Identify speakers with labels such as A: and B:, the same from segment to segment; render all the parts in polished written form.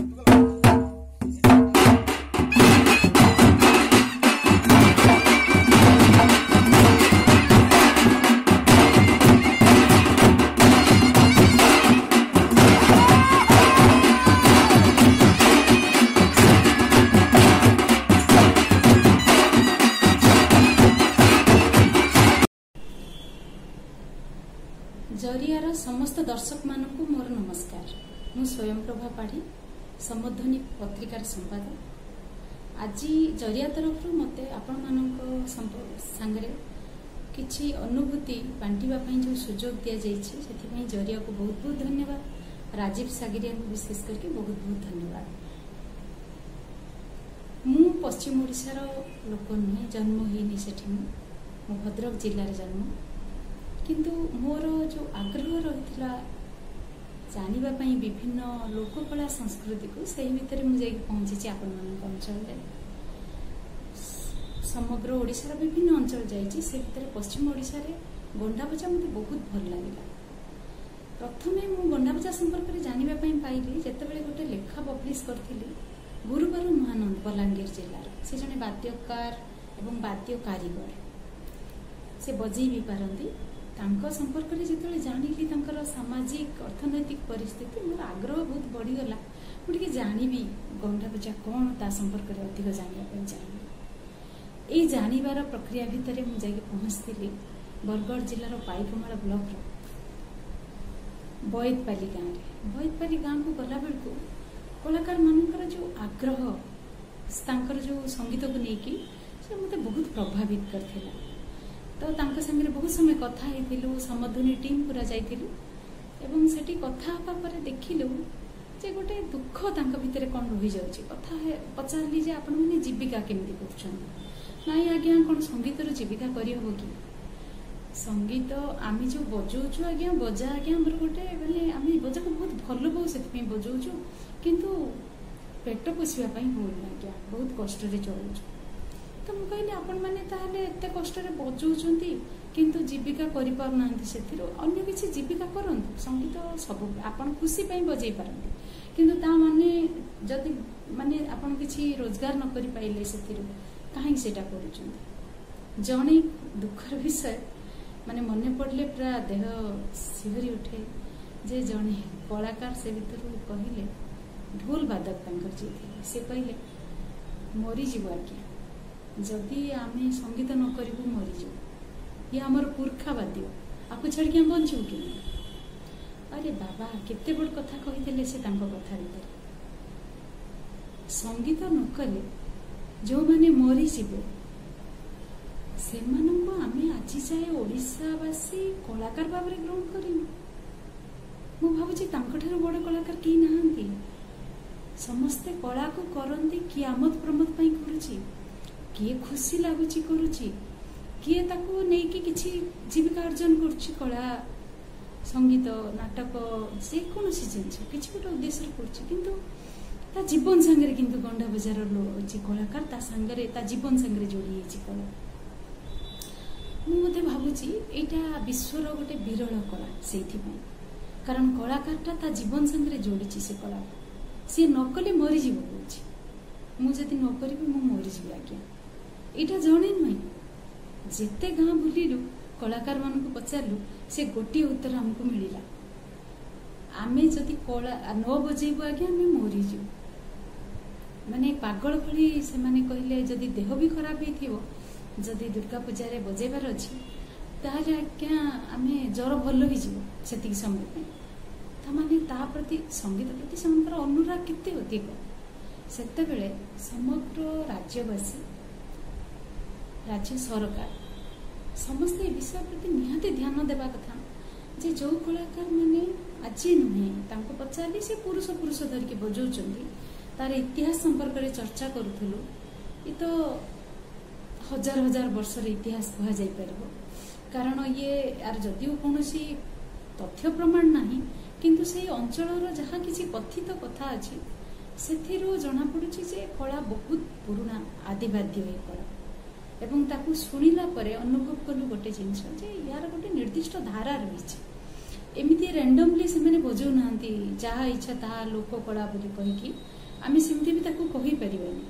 A: जरियार समस्त दर्शक मानक मोर नमस्कार। मु स्वयं प्रभा पाढ़ी संबोधनी पत्रिकार संपादक। आज जरिया तरफ मत आपण मान सांगे किछि अनुभूति बांटिबा पई जो सुजोग दिया जाइछि सेति जरिया को बहुत बहुत धन्यवाद। राजीव सागिरिया को विशेष करके बहुत बहुत धन्यवाद। मु पश्चिम ओडिशार लोक नुहे, जन्म होनी सेठी मु भद्रक जिल्ला रे जन्म, किंतु मोर जो आग्रह रही जानिबा पई विभिन्न लोककला संस्कृति को सही भितर मुझे पहुंची आपण मान अंचल समग्र ओडिशार विभिन्न अंचल जाइछि। से भितर पश्चिम ओडिशा रे गंडाबजा मते बहुत भल लागिला। प्रथमे मु गंडाबजा संपर्क रे जानिबा पई पाइली जेतेबेले गोटे लेखा पब्लिश करथिली गुरुबार महानंद बलांगीर जिल्लार। से जने वाद्यकार एवं वाद्य कारीगर, से बजै भी पारंती। तांको संपर्क में जिते जानिली तांकर सामाजिक अर्थनैतिक परिस्थिति मोर आग्रह बहुत बढ़ीगला। मुझे जानी गंडाबजा कौन ता संपर्क में अधिक जानापी चाहिए। ये जानवर प्रक्रिया भितर मुझे पहुंचती बरगढ़ जिलार पाइकमाल ब्लॉक बयतपाली गाँव में। बयतपाली गाँव को गला बेलू कलाकार मानकर जो आग्रह तांकर जो संगीत को लेकिन से मते बहुत प्रभावित करथिला। तो तांका संगे बहुत समय कथा हेतिलु, समध्वनि टीम पूरा जाइतिलु एवं सेठी कथा हपा परे देखिलु जे गोटे दुख तांका भितरे कोन रहि जाउची। कथा पचारली जे आपण माने जीविका केमिति करछन। नाई आज्ञा कोन संगीत रो जीविका करि हो कि? संगीत आमी जो बजौछु आज्ञा बजा आज्ञा हमर गोटे माने आमी बजा को बहुत भलो बहु सेति पे बजौछु, किंतु पेट पोसिबा पई होल आज्ञा बहुत कष्ट रे चलुछु। तो मुझे कहली आपण मैंने ताहले एते कष्ट रे बजौछंती किंतु जीविका करि पार नांती, सेथिरो अन्य किछि जीविका करंतु। संगीत सब आपण खुशी पई बजै पारंती, किंतु ता माने जदि माने आपण किछि रोजगार न करि पाइले सेथिरो काहे सेटा करूछंती। जणे दुखर विषय माने मने पड़ले पूरा देह सिहरी उठे जे जणे कलाकार से भितर कहिले ढोल वादक तांकर जे थे से कहले मरी जीव आज्ञा जदि आमे संगीत न करू मरीजु। ये आमर पुरखा वाद्य आपको छाड़ के बंचू कि? अरे बाबा केते बड़ कथा कही से तांको कथा भीतर संगीत न कले जो माने मरी जीवे से आमे आज जाए ओडिशावासी कलाकार भाव में ग्रहण करिनु। मु भाबुची तांको ठारू बड़ कलाकार केही नाहांती। समस्ते कला को करंती, किए आमोद प्रमोद पई करूची, किए खुशी लगुच करुची, किए ताको नेकी किछि जीविका अर्जन करुची। कला संगीत नाटक जे कौन जिनस किसी गोटे उद्देश्य करुची, किंतु ता जीवन संगे किंतु गंडा बजार जे कलाकार ता संगे ता जीवन संगे जोड़ी कला। मुझे भावुची एटा विश्वर गोटे विरल कला से कारण कलाकार ता जीवन संगे जोड़ी से कला सी नकले मरीज मुझे न करी मरीजी आज्ञा। यहाँ जड़े नुहे जिते गाँ बुलू कलाकार मान को पचारू से गोटे उत्तर आमको मिलला आमे जदि कला न बजेबू आज्ञा आम मरीजु। माने पागल भली से माने कहले जदि देह भी खराब हो जदि दुर्गा पूजा रे बजेबार अच्छी ताहले आज्ञा आमे जर भल हो समय ताने ता प्रति संगीत प्रति से अनुराग केते अधिक सेतेबेले समग्र राज्यवासी राज्य सरकार समस्ते विषय प्रति निहाती ध्यान देवा कथा जे जो कलाकार माने आज नुहे तांको पचारली से पुरुष पुरुष धरिकी बजाउछंती तार इतिहास संपर्क में चर्चा करूथुलु। ये तो हजार हजार वर्षर इतिहास कह जाय परबो कारण ये यार जदिও कोनोसी तथ्य प्रमाण नाही किंतु से अंचलर जहाँ किसी कथित कथा अछि सेथिरो जना पड़ुछि जे कला बहुत पुराना आदिवाद्य है कला एवं ताकू शुणिला परे अनुभव कलु गोटे जिनस जे यार गोटे निर्दिष्ट धारा रही एमती रैंडमली से मैंने बजाऊ ना जहाँ इच्छा ता लोक कला बोली कहीकि आम सेमती भी कही पारिबानी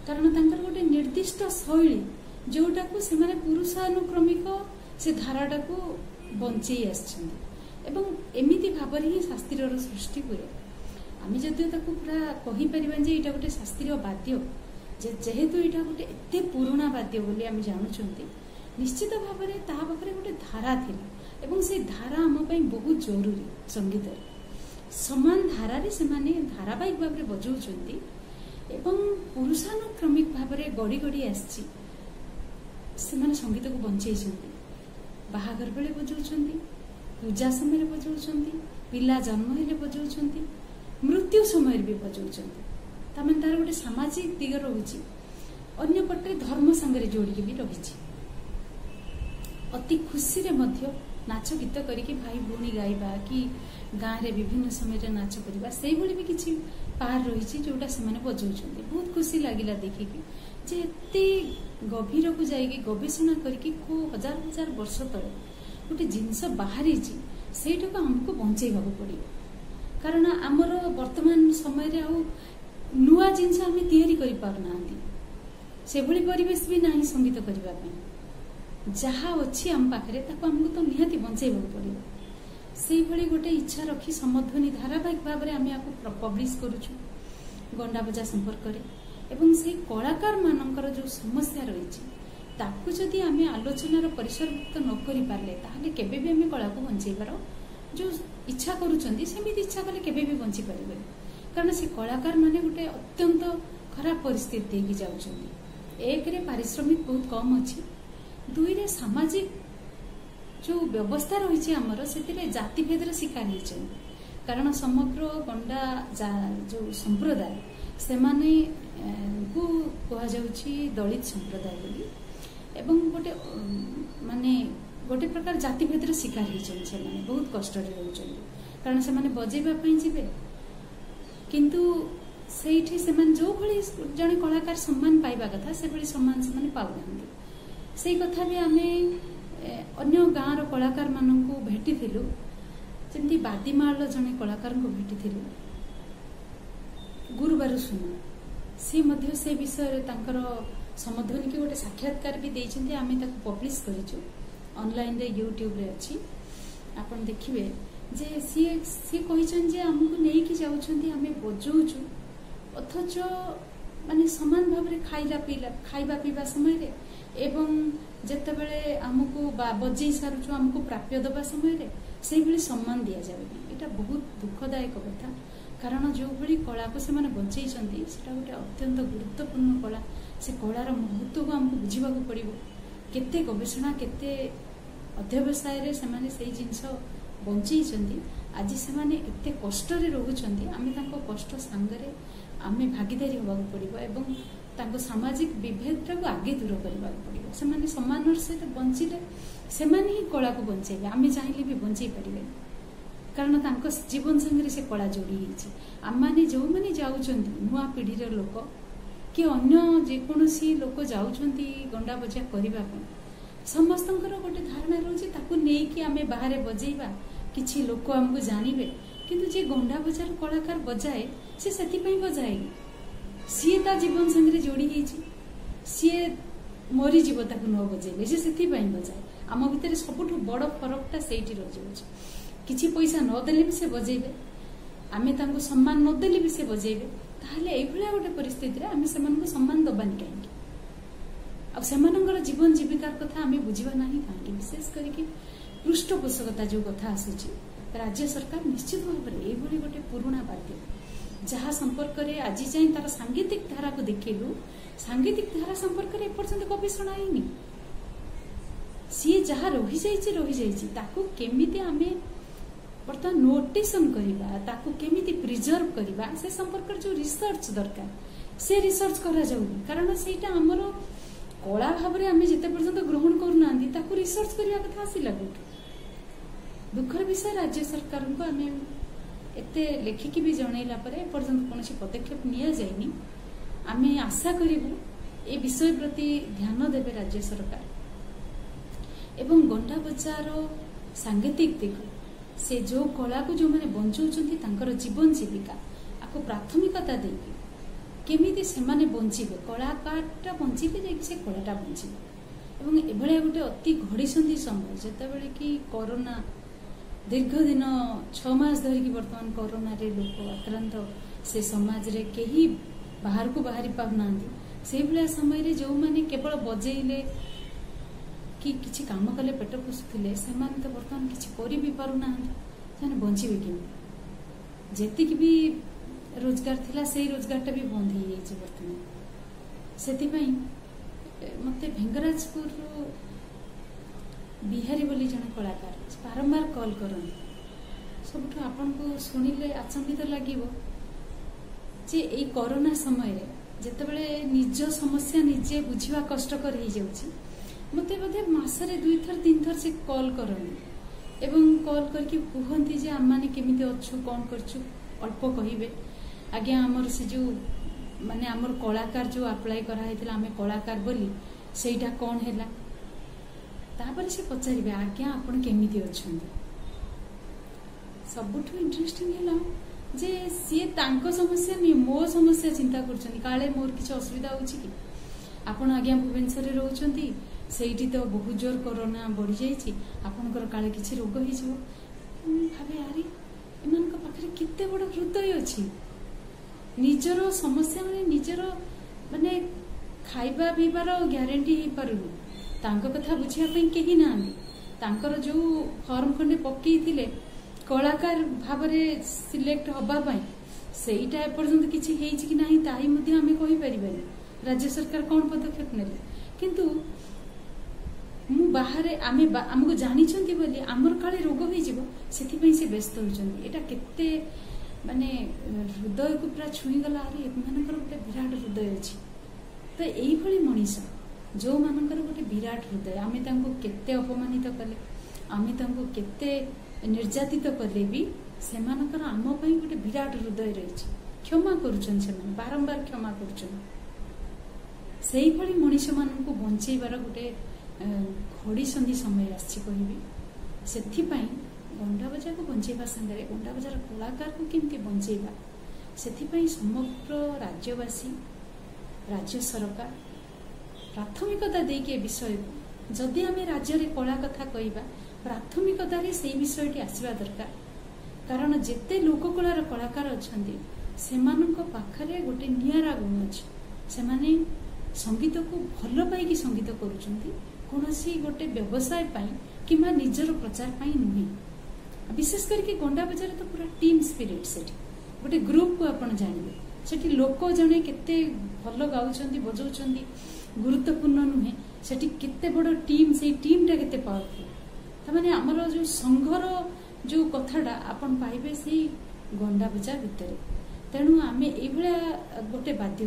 A: कारण तांकर गोटे निर्दिष्ट शैली जोटा को से पुरुषानुक्रमिक से धाराटा को बंचई आमती भाव ही शास्त्रीय सृष्टि हुए आम जदिव पूरा कहीपर जे यहाँ गोटे शास्त्रीय वाद्य जेहेतु यहाँ गोटे एत पुराणा वाद्य बोली आम जानुंट निश्चित भाव में ता पाखे गोटे धारा थिला एवं से धारा आम बहुत जरूरी संगीत समान धारा से धारावाहिक भाव में बजाउछंती एवं पुरुषानुक्रमिक भाव में गड़ी गड़ी आसी संगीत को बंचई बाहागर बेले बजाउछंती पूजा समय बजाउछंती पिला जन्म हेले बजाउछंती मृत्यु समय भी बजाउछंती तार गोटे सामाजिक दिग रही अन्य पटे धर्म संगे जोड़ी भी रही अति खुशी रे मध्य नाच गीत करके भाई भौणी गाइबा कि गाँव में विभिन्न समय नाच करवा से भी किसी पार रही जोटा से बजाउछंती बहुत खुशी लगिला देखिकी जे एते गभीर को जाइए गवेषणा करके को हजार हजार वर्ष तले गोटे जिनस बाहरी से हमको बंचेवा पड़ो कारण आमर वर्तमान समय नुआ जिनस आम या से परिवेश भी ना संगीत करने जहाँ अच्छी आम पाखे आमको तो निहाती बंचेवा पड़ो से गोटे इच्छा रखी समध्वनि धारावाहिक भाव में आम आपको पब्लिश करुचु गंडा बजा संपर्क एवं से कलाकार मानकर जो समस्या रही जदि आम आलोचनार परिसरभुक्त न कर पारे ताहले केबे भी आम कला को बंचेबार जो इच्छा करुँच सेमती इच्छा कले केबे भी बंची पारे कारण से कलाकार माने गोटे अत्यंत खराब परिस्थिति देकी जाउछंती एक रे पारिश्रमिक बहुत कम अच्छी दुई रे सामाजिक जो व्यवस्था रही आमर से जाति भेदर शिकार होती कारण समग्र गंडा जो संप्रदाय से को कहुच्छी दलित संप्रदाय बोली एवं गोटे माने गोटे प्रकार जाति भेदर शिकार होती बहुत कष्ट रोचन कारण से बजेवाई जी किंतु से जो भली जड़े कलाकार सम्मान पाइबा कथा से भली सम्मान से पाऊना से कथा भी आम अन्य गाँव कलाकार मान को भेटी जमी बादीमाल जड़े कलाकार को भेटी गुरुबार सुन से विषय समध्वनि की गोटे साक्षात्कार भी देते आम पब्लिश करूँ ऑनलाइन रे यूट्यूब रे अच्छी आपन देखिए जे सी कही आमको नहीं जाऊँ आम बजाऊँ अथच माने समान भाव में खाइबा पीवा समय एवं जितेबले आमको बजई सारूँ आमको प्राप्य दबा समय से भली सम्मान दि जाए यहाँ बहुत दुखदायक कथा कारण जो भली कला को से बंचई गोटे अत्यंत गुरुत्वपूर्ण कला से कलार महत्व को आमको बुझा पड़ो केते गवेषणा केते अध्यवसाय से जिनस बंचई आज से एते कष्ट रोचंती आम कष्ट सांगरे आम भागीदारी होगा पड़ो एवं तांको सामाजिक विभेद को आगे दूर करने पड़ो से सम्मान सहित बंचिले से ही कला को बंचेबे आम चाहिए भी बंचई पारे कारण जीवन संगे से कला जोड़ी आम मैंने जो मैंने जाऊँ नुआ पीढ़ीर लोक कि अन्य जेकोसी लोक जाऊँच गंडा बजा करने समस्त गोटे धारणा रोचे आम बाहर बजेबा किसी लोक आमको जानवे किंतु जे गंडा बजार कलाकार बजाए से बजाए सी ता जीवन संगे जोड़ी सी मरीजीव ताक न बजेबे से बजाए आम भितर सबुठ बड़ फरकटा से रही किसी पैसा नदेले भी से बजेबे आम सम्मान नदेले भी से बजेबे ताहले एभलिया गोटे परिस्थिति आम से सम्मान दबानी कहीं जीवन जीविकार कथा आम बुझा ना कहीं विशेष करके पृष्ठपोषकता जो कथा आसूची राज्य सरकार निश्चित भाव में ये गोटे पुराणा वाद्य जहाँ संपर्क में आज जाए तार सांगीतिक धारा को देखलु सांगीतिक धारा संपर्क में एपर्यंत गवेषणा है सी जहाँ रही जाइए केमिति आमे बर्तमान नोटेशन करवा ताकू केमिति प्रिजर्व करवा से संपर्क जो रिसर्च दरकार से रिसर्च करा जाउनी कारण सेटा हमर कला भाव में आम जिते पर्यंत ग्रहण करना ताकू रिसर्च करने कथा आसला दुखर विषय राज्य सरकार को आम एते लेखिकी भी जनइला पर्यंत कौन पदक्षेप नि जाइनी आम आशा करूँ ए विषय प्रति ध्यान देवे राज्य सरकार एवं गंडा बजार सांगीतिक दिग से जो कला को जो मैंने बंचाउछंती तांकर जीवन जीविका आपको प्राथमिकता देकी केमिति सेमाने बंचिबे कलाकारटा बंचिले जे से कलाटा बंचिबे एवं एभले गोटे अति घड़ीसंधि समय जेतेबेले कि कोरोना दीर्घ दिन 6 मास धरिकी वर्तमान कोरोना रे लोक आक्रांत से समाज रे केही बाहर को बाहरी पाउना से भले समय रे जो माने केवल बजेइले कि किछि काम कले पेट पोषुले से तो बर्तमान किछि करि भी पारुना से बंचिबे कि जेतिक भी रोजगार थिला से रोजगारटा भी बंद हो जाइए बर्तमान से मत भेंगराजपुर बिहारी बोली जन कलाकार बारंबार कॉल करते सब आपन को शुणिले आचंबित लगे जे ए कोरोना समय रे जेतेबेले निज समस्या निजे बुझिवा कष्टकर हो जाउछि मते बोधे मासरे 2 थर 3 थर से कॉल करनी एवं कॉल करके कहती जे आम माने केमिति अच्छु कौन करछु अल्प कहिबे आज्ञा आमर से जो माने आमर कलाकार जो अप्लाई करा हैतिला आमे कलाकार बोली सेटा कौन हैला तापर से पचारिबे आज्ञा आपण केमिति अछंती सबुठु इंटरेस्टिंग हैला जे सी तांको समस्या नहीं मो समस्या चिंता करछनी काले मोर किछ असुविधा होछि कि आपण आज्ञा भुवनेश्वर रे रहउछंती सेठी तो बहुत जोर कोरोना बढ़ी जाइछि आपनकर काले किछ रोग होई जिवो भाबे यारी एमान को पाखरे किते बड़ हृदय अछि निजरो समस्या माने निजरो माने खाइबा पीबार ग्यारंटी ही पारुनी तांको कथा बुझिया पई केही नांदी तांकर जो फॉर्म खंडे पक्की थिले कलाकार भाबरे सिलेक्ट हबा पई सेईटा एपर्यंत किछि हेइछि कि नाही ताही मध्ये हमें कहि परिबानी राज्य सरकार कोन पदक्षेप नेले किंतु मु बाहरे आमे हमको जानी छंती बोली हमर काले रोग होई जिवो सेथि पई से व्यस्त होचंती एटा केते माने हृदय को पूरा छुई गला अरे एमानकर गोटे विराट हृदय अछि तो एई भली मनीष जो मानकर गोटे विराट हृदय आमे तांको केते अपमानित कले आमे तांको केते निर्यातित कले भी सेमानकर आम पई गोटे विराट हृदय रहिछि क्षमा करूछन सेमान बारंबार क्षमा करूछन सेई भली मनीष माननको बंचेबार गोटे घड़ी संधि समय आछि कहिबी सेथिपई गंडाबजा को बंचेबा संगे गंडाबजार कलाकार को केमती बंचेबा सेथिपई समग्र राज्यवासी राज्य सरकार प्राथमिकता देके विषय को जदि आमे राज्य रे कला कथा कहिबा प्राथमिकता रे सेई विषयटी आसीबा दरकार कारण जेते लोककलार कलाकार अछंती सेमानक पाखरे गोटे नियारा गुण अछि सेमाने संगीत को भल पाई संगीत करूछंती कोनोसी गोटे व्यवसाय पाई किमा निजर प्रचार पाई नुही विशेष करके गंडा बजार तो पूरा टीम स्पिरिट सेठी गोटे ग्रुप को आपण जानिबे सेठी लोक जने केते भल गाउछंती बजाउछंती गुरुत्वपूर्ण नुहे सेठी केते बड़ टीम से टीमटा केते पावरफुल त माने हमर जो संघर जो कथाटा आपण पाइबे से गंडा बजार भितर तेणु आमे एई भला गोटे बाध्य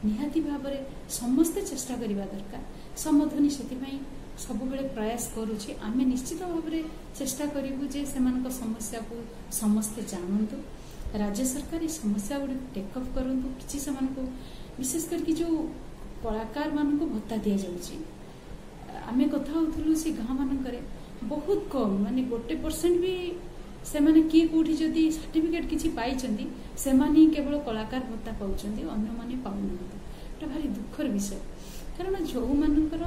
A: निहाती भाबरे समस्त चेष्टा करिबा दरकार समध्वनि सेति सब बेले प्रयास करूछि आमे निश्चित भाबरे चेष्टा करिबु जे सेमानक समस्या को समस्त जानंतु राज्य सरकार इस समस्या गुडी टेकअप करंतु किछि सेमानक विशेष करके जो कलाकार मानक भत्ता दिया जाउछि आमे कथा होथुलु से गां मानकरे बहुत कम माने 1% भी सेमाने किए कोठी जदि सर्टिफिकेट किछि पाइचंदी सेमाने केवल कलाकार भत्ता पाउचंदी अन्य माने पाउनंती एटा भारी दुखर विषय कारण जो मानकर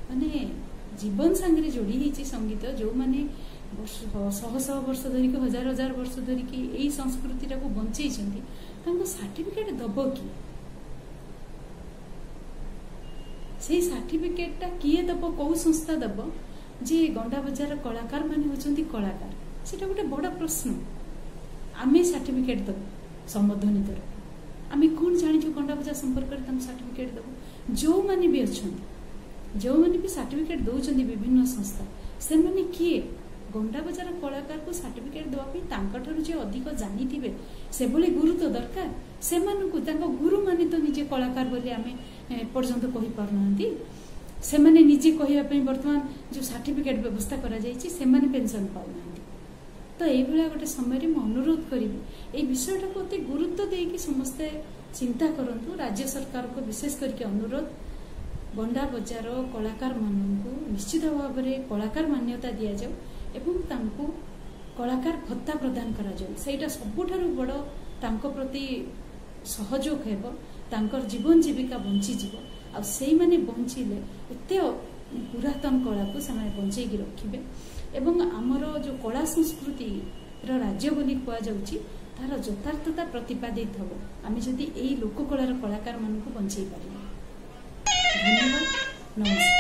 A: माने जीवन संगे जोड़ी हिची संगीत जो माने शह शह वर्ष धरिक हजार हजार वर्ष धरिक यही संस्कृति को बंचई सर्टिफिकेट दब कि से सर्टिफिकेटा किए दब कौ संस्था दब जे गंडा बजार कलाकार माने होचंती कलाकार सेटा गोटे बड़ प्रश्न आमे सर्टिफिकेट दब संबोधनी दर आमे कौन जानिछु गंडा बजार संपर्क में सर्टिफिकेट दब जो माने भी अछंती जो माने भी सर्टिफिकेट दउचंती विभिन्न संस्था से माने किए गंडा बजार कलाकार को सर्टिफिकेट दवाई जे अधिक जानी से भली गुरु तो दरकार से गुरु माने तो निजे कलाकार बोली आमे पर्यंत कहि पारनांती से माने निजे कहिया पई वर्तमान जो सर्टिफिकेट व्यवस्था करा जायछि से माने पेंशन पाउनांती तो एई भला गोटे समय रे म अनुरोध करिबि एई विषयटा को अति गुरुत्व देकी समस्त चिंता करंतु राज्य सरकार को विशेष करके अनुरोध गंडा बजार कलाकार माननकु निश्चित भाव में कलाकार मान्यता दिया जाऊ एवं तांको कलाकार भत्ता प्रदान करा जाऊ सेटा सबुठारु बड़ तांको प्रति सहयोग हेबो तांकर जीवन जीविका बंची जीवो आ सेई माने बंचिले एते पुरातन कला को से बंचेक रखिबे एवं आमर जो कला संस्कृति राज्य बोली कुआ जाउची तार यथार्थता प्रतिपादित हम आम जदि यही लोककलार कलाकार मान बंचे पार। धन्यवाद, नमस्कार।